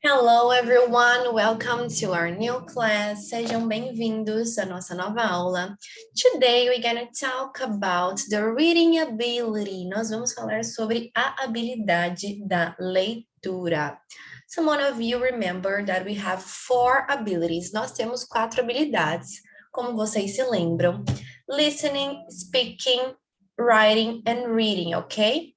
Hello everyone, welcome to our new class. Sejam bem-vindos à nossa nova aula. Today we're gonna talk about the reading ability. Nós vamos falar sobre a habilidade da leitura. Some of you remember that we have 4 abilities. Nós temos 4 habilidades, como vocês se lembram. Listening, speaking, writing and reading, ok?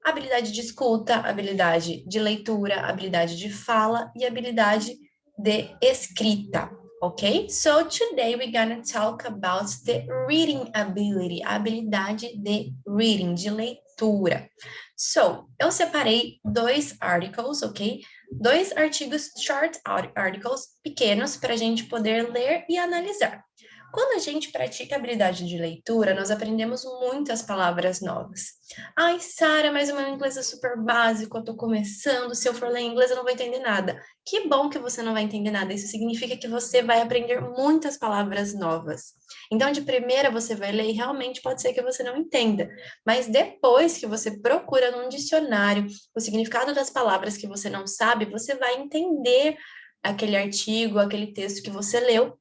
Habilidade de escuta, habilidade de leitura, habilidade de fala e habilidade de escrita, ok? So today we're gonna talk about the reading ability, a habilidade de reading, de leitura. So, eu separei 2 articles, ok? 2 artigos, short articles, pequenos, para a gente poder ler e analisar. Quando a gente pratica a habilidade de leitura, nós aprendemos muitas palavras novas. Ai, Sara, mas o meu inglês é super básico, eu tô começando, se eu for ler inglês eu não vou entender nada. Que bom que você não vai entender nada, isso significa que você vai aprender muitas palavras novas. Então, de primeira você vai ler e realmente pode ser que você não entenda, mas depois que você procura num dicionário o significado das palavras que você não sabe, você vai entender aquele artigo, aquele texto que você leu,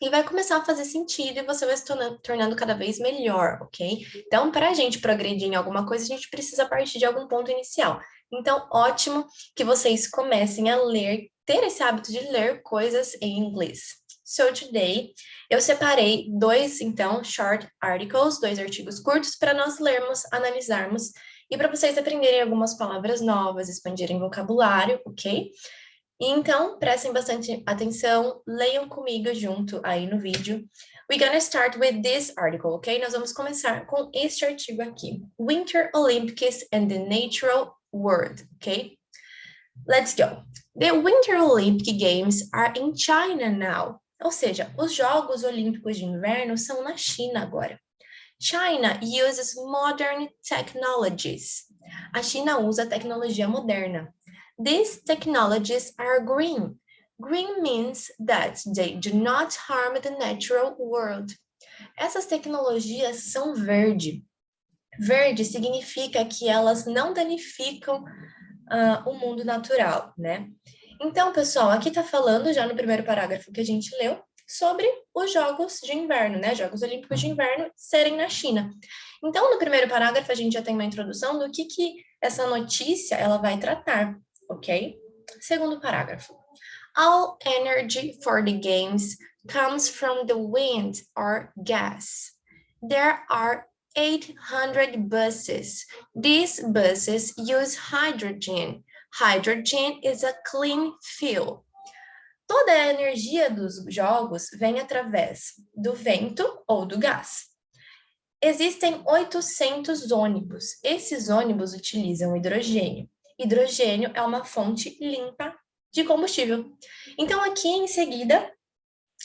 e vai começar a fazer sentido e você vai se tornando cada vez melhor, ok? Então, para a gente progredir em alguma coisa, a gente precisa partir de algum ponto inicial. Então, ótimo que vocês comecem a ler, ter esse hábito de ler coisas em inglês. So, today, eu separei 2, então, short articles, 2 artigos curtos, para nós lermos, analisarmos e para vocês aprenderem algumas palavras novas, expandirem vocabulário, ok? Então, prestem bastante atenção, leiam comigo junto aí no vídeo. We're gonna start with this article, ok? Nós vamos começar com este artigo aqui. Winter Olympics and the Natural World, ok? Let's go. The Winter Olympic Games are in China now. Ou seja, os Jogos Olímpicos de Inverno são na China agora. China uses modern technologies. A China usa tecnologia moderna. These technologies are green. Green means that they do not harm the natural world. Essas tecnologias são verde. Verde significa que elas não danificam o mundo natural, né? Então, pessoal, aqui está falando já no primeiro parágrafo que a gente leu sobre os Jogos de Inverno, né? Jogos Olímpicos de Inverno serem na China. Então, no primeiro parágrafo, a gente já tem uma introdução do que essa notícia ela vai tratar, ok? Segundo parágrafo. All energy for the games comes from the wind or gas. There are 800 buses. These buses use hydrogen. Hydrogen is a clean fuel. Toda a energia dos jogos vem através do vento ou do gás. Existem 800 ônibus. Esses ônibus utilizam hidrogênio. Hidrogênio é uma fonte limpa de combustível. Então, aqui em seguida,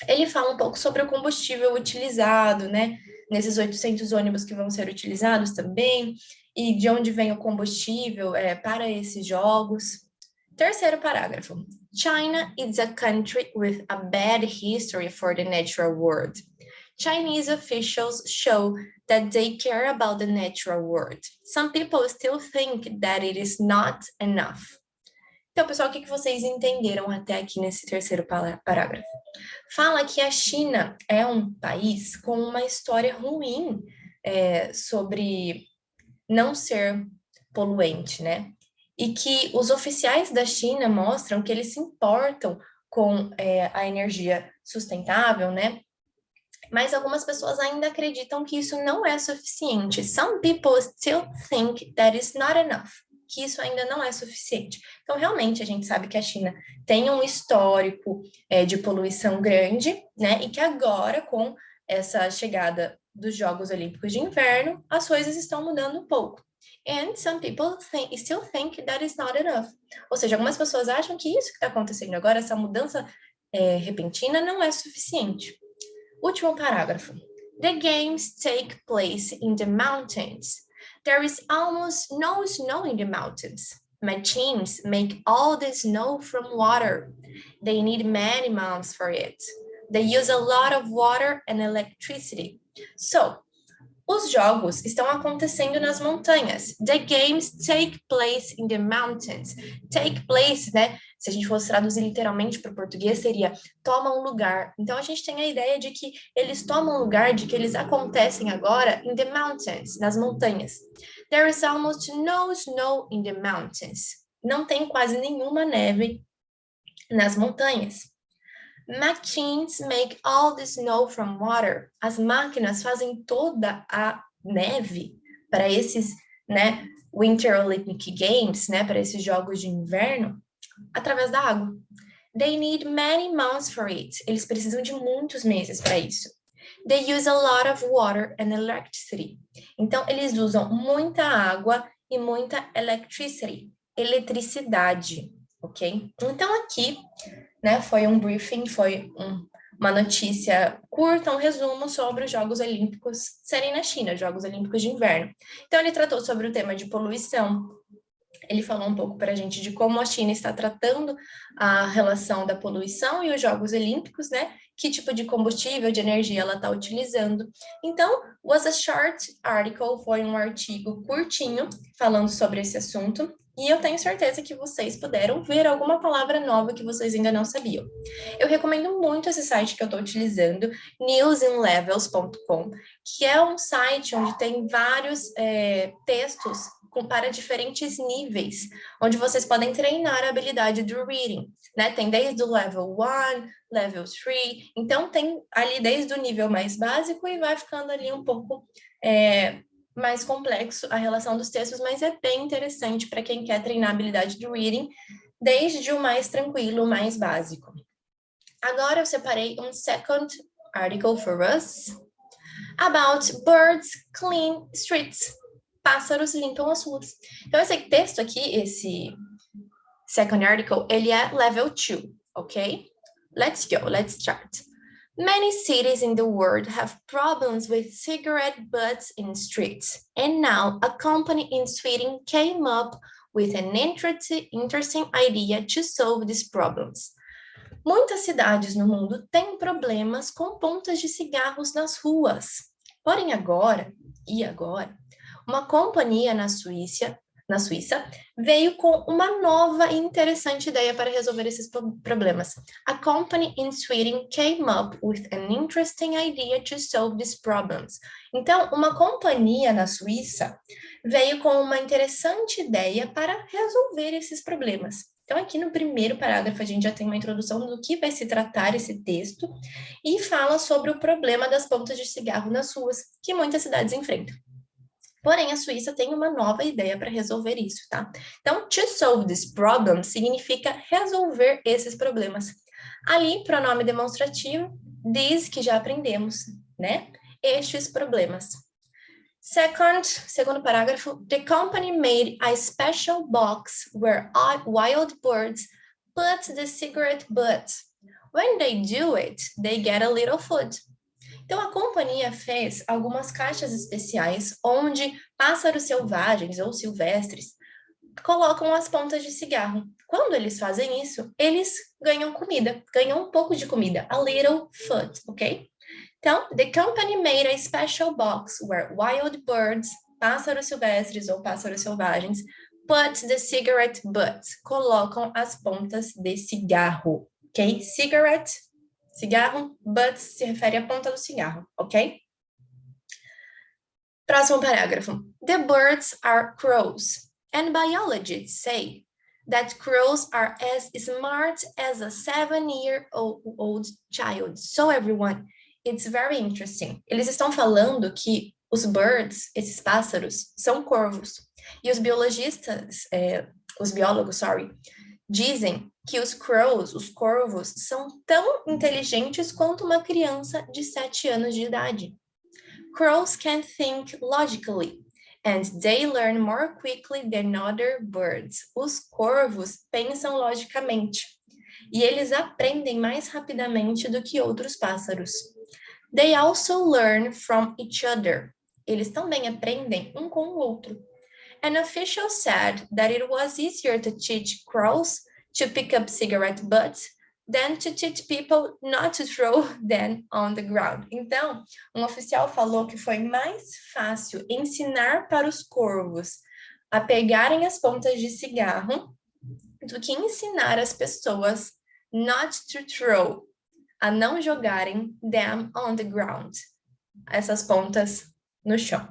ele fala um pouco sobre o combustível utilizado, né? Nesses 800 ônibus que vão ser utilizados também, e de onde vem o combustível para esses jogos. Terceiro parágrafo. China is a country with a bad history for the natural world. Chinese officials show that they care about the natural world. Some people still think that it is not enough. Então, pessoal, o que vocês entenderam até aqui nesse terceiro parágrafo? Fala que a China é um país com uma história ruim sobre não ser poluente, né? E que os oficiais da China mostram que eles se importam com a energia sustentável, né? Mas algumas pessoas ainda acreditam que isso não é suficiente. Some people still think that is not enough. Que isso ainda não é suficiente. Então, realmente, a gente sabe que a China tem um histórico de poluição grande, né? E que agora, com essa chegada dos Jogos Olímpicos de Inverno, as coisas estão mudando um pouco. And some people still think that is not enough. Ou seja, algumas pessoas acham que isso que está acontecendo agora, essa mudança repentina, não é suficiente. Último parágrafo. The games take place in the mountains. There is almost no snow in the mountains. Machines make all the snow from water. They need many months for it. They use a lot of water and electricity. So, Os jogos estão acontecendo nas montanhas. The games take place in the mountains. Take place, né? Se a gente fosse traduzir literalmente para o português, seria toma um lugar. Então, a gente tem a ideia de que eles tomam lugar, de que eles acontecem agora in the mountains, nas montanhas. There is almost no snow in the mountains. Não tem quase nenhuma neve nas montanhas. Machines make all the snow from water. As máquinas fazem toda a neve para esses, né, Winter Olympic Games, né, para esses jogos de inverno, através da água. They need many months for it. Eles precisam de muitos meses para isso. They use a lot of water and electricity. Então, eles usam muita água e muita eletricidade, ok? Então, aqui, né, foi um briefing, uma notícia curta, um resumo sobre os Jogos Olímpicos serem na China, Jogos Olímpicos de Inverno. Então, ele tratou sobre o tema de poluição, ele falou um pouco para a gente de como a China está tratando a relação da poluição e os Jogos Olímpicos, né? Que tipo de combustível, de energia ela está utilizando. Então, was a short article, foi um artigo curtinho falando sobre esse assunto. E eu tenho certeza que vocês puderam ver alguma palavra nova que vocês ainda não sabiam. Eu recomendo muito esse site que eu estou utilizando, newsinlevels.com, que é um site onde tem vários textos para diferentes níveis, onde vocês podem treinar a habilidade do reading, né? Tem desde o level 1, level 3, então tem ali desde o nível mais básico e vai ficando ali um pouco mais complexo a relação dos textos, mas é bem interessante para quem quer treinar a habilidade do reading, desde o mais tranquilo, o mais básico. Agora eu separei um second article for us about birds clean streets. Pássaros limpam as ruas. Então, esse texto aqui, esse second article, ele é level 2, ok? Let's go, let's start. Many cities in the world have problems with cigarette butts in streets, and now a company in Sweden came up with an interesting idea to solve these problems. Muitas cidades no mundo têm problemas com pontas de cigarros nas ruas. Porém, agora, uma companhia na Suíça veio com uma nova e interessante ideia para resolver esses problemas. A company in Sweden came up with an interesting idea to solve these problems. Então, uma companhia na Suíça veio com uma interessante ideia para resolver esses problemas. Então, aqui no primeiro parágrafo, a gente já tem uma introdução do que vai se tratar esse texto e fala sobre o problema das pontas de cigarro nas ruas, que muitas cidades enfrentam. Porém, a Suíça tem uma nova ideia para resolver isso, tá? Então, to solve this problem significa resolver esses problemas. Ali, pronome demonstrativo, these que já aprendemos, né? Estes problemas. Segundo parágrafo, the company made a special box where wild birds put the cigarette butts. When they do it, they get a little food. Então, a companhia fez algumas caixas especiais onde pássaros selvagens ou silvestres colocam as pontas de cigarro. Quando eles fazem isso, eles ganham comida, ganham um pouco de comida, a little food, ok? Então, the company made a special box where wild birds, pássaros silvestres ou pássaros selvagens, put the cigarette butts, colocam as pontas de cigarro, ok? Cigarro, butt se refere à ponta do cigarro, ok? Próximo parágrafo. The birds are crows, and biologists say that crows are as smart as a 7-year-old child. So everyone, it's very interesting. Eles estão falando que os birds, esses pássaros, são corvos. E os biólogos, dizem que os crows, os corvos, são tão inteligentes quanto uma criança de 7 anos de idade. Crows can think logically, and they learn more quickly than other birds. Os corvos pensam logicamente, e eles aprendem mais rapidamente do que outros pássaros. They also learn from each other. Eles também aprendem um com o outro. An official said that it was easier to teach crows to pick up cigarette butts then to teach people not to throw them on the ground. Então, um oficial falou que foi mais fácil ensinar para os corvos a pegarem as pontas de cigarro do que ensinar as pessoas not to throw, a não jogarem them on the ground, essas pontas no chão.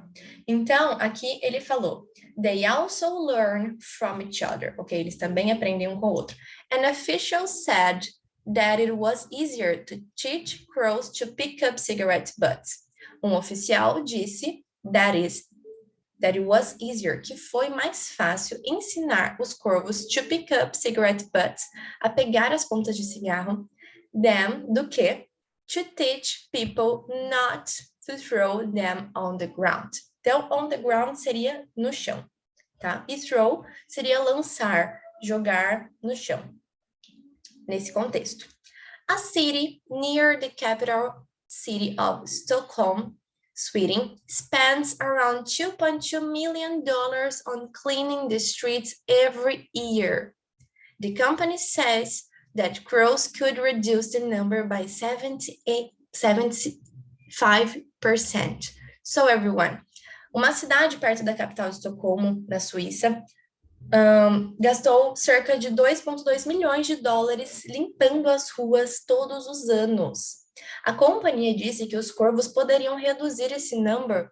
Então, aqui ele falou, they also learn from each other, ok? Eles também aprendem um com o outro. An official said that it was easier to teach crows to pick up cigarette butts. Um oficial disse that it was easier, que foi mais fácil ensinar os corvos to pick up cigarette butts, a pegar as pontas de cigarro, do que to teach people not to throw them on the ground. Então, on the ground seria no chão, tá? E throw seria lançar, jogar no chão, nesse contexto. A city near the capital city of Stockholm, Sweden, spends around $2.2 million on cleaning the streets every year. The company says that crows could reduce the number by 75%. So everyone, uma cidade perto da capital de Estocolmo, na Suíça, gastou cerca de 2,2 milhões de dólares limpando as ruas todos os anos. A companhia disse que os corvos poderiam reduzir esse number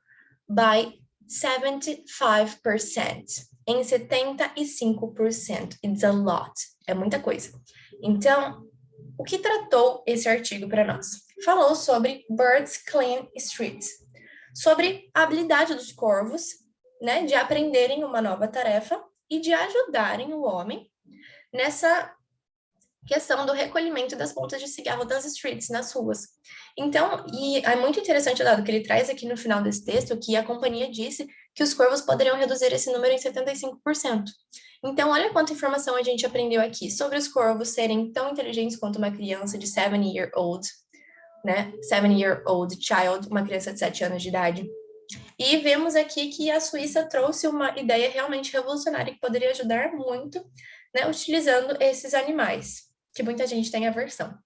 by 75%, em 75%. It's a lot, é muita coisa. Então, o que tratou esse artigo para nós? Falou sobre Birds Clean Streets, sobre a habilidade dos corvos, né, de aprenderem uma nova tarefa e de ajudarem o homem nessa questão do recolhimento das pontas de cigarro das streets, nas ruas. Então, e é muito interessante o dado que ele traz aqui no final desse texto, que a companhia disse que os corvos poderiam reduzir esse número em 75%. Então, olha quanta informação a gente aprendeu aqui sobre os corvos serem tão inteligentes quanto uma criança de 7-year-old, né? 7-year-old child, uma criança de 7 anos de idade. E vemos aqui que a Suíça trouxe uma ideia realmente revolucionária que poderia ajudar muito, né, utilizando esses animais, que muita gente tem aversão.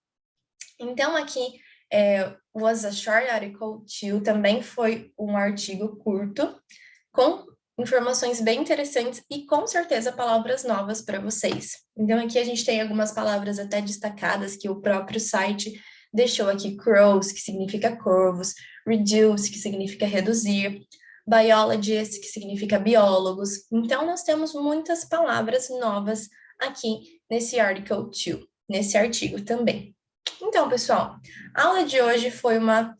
Então, aqui, was a short article too, também foi um artigo curto, com informações bem interessantes e, com certeza, palavras novas para vocês. Então, aqui a gente tem algumas palavras até destacadas que o próprio site deixou aqui, crows, que significa corvos, reduce, que significa reduzir, biologist, que significa biólogos. Então, nós temos muitas palavras novas aqui nesse article 2, nesse artigo também. Então, pessoal, a aula de hoje foi uma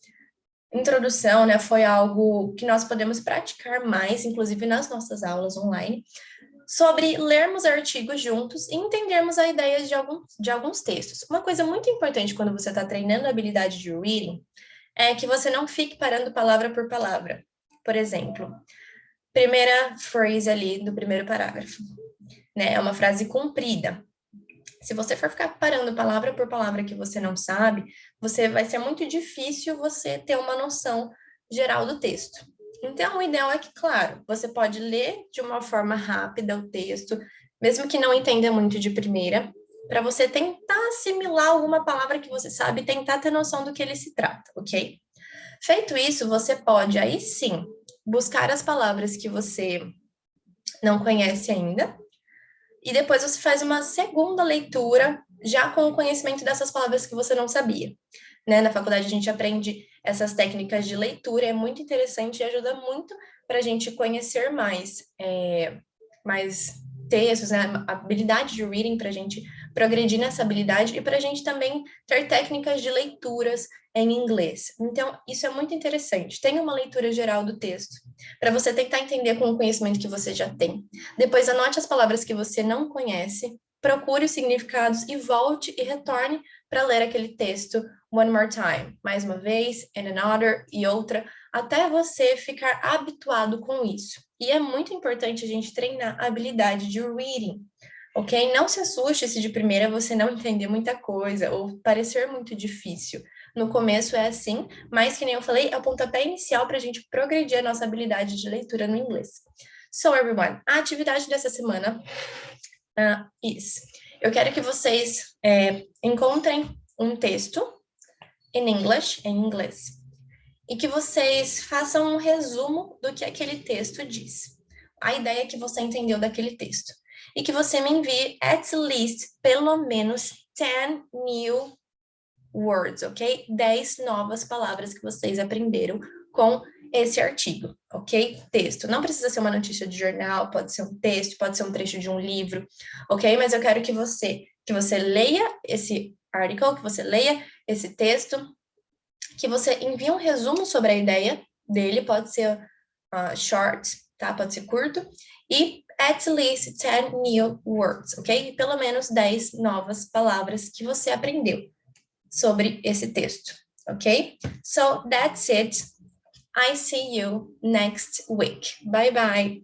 introdução, né? Foi algo que nós podemos praticar mais, inclusive nas nossas aulas online, sobre lermos artigos juntos e entendermos a ideia de alguns textos. Uma coisa muito importante quando você está treinando a habilidade de reading é que você não fique parando palavra por palavra. Por exemplo, primeira phrase ali do primeiro parágrafo, né? É uma frase comprida. Se você for ficar parando palavra por palavra que você não sabe, vai ser muito difícil você ter uma noção geral do texto. Então, o ideal é que, claro, você pode ler de uma forma rápida o texto, mesmo que não entenda muito de primeira, para você tentar assimilar alguma palavra que você sabe e tentar ter noção do que ele se trata, ok? Feito isso, você pode, aí sim, buscar as palavras que você não conhece ainda, e depois você faz uma segunda leitura, já com o conhecimento dessas palavras que você não sabia. Né? Na faculdade a gente aprende essas técnicas de leitura, é muito interessante e ajuda muito para a gente conhecer mais textos, né? A habilidade de reading, para a gente progredir nessa habilidade e para a gente também ter técnicas de leituras em inglês. Então, isso é muito interessante. Tenha uma leitura geral do texto, para você tentar entender com o conhecimento que você já tem. Depois, anote as palavras que você não conhece, procure os significados e volte e retorne para ler aquele texto one more time. Mais uma vez, and another, e outra, até você ficar habituado com isso. E é muito importante a gente treinar a habilidade de reading, ok? Não se assuste se de primeira você não entender muita coisa ou parecer muito difícil. No começo é assim, mas, que nem eu falei, é o pontapé inicial para a gente progredir a nossa habilidade de leitura no inglês. So, everyone, a atividade dessa semana is Eu quero que vocês encontrem um texto em inglês, e que vocês façam um resumo do que aquele texto diz. A ideia que você entendeu daquele texto. E que você me envie at least pelo menos 10 new words, ok? 10 novas palavras que vocês aprenderam com esse artigo, ok? Texto. Não precisa ser uma notícia de jornal, pode ser um texto, pode ser um trecho de um livro, ok? Mas eu quero que você leia esse article, que você leia esse texto, que você envie um resumo sobre a ideia dele, pode ser short, tá? Pode ser curto, e at least 10 new words, ok? Pelo menos 10 novas palavras que você aprendeu sobre esse texto, ok? So that's it. I see you next week. Bye bye.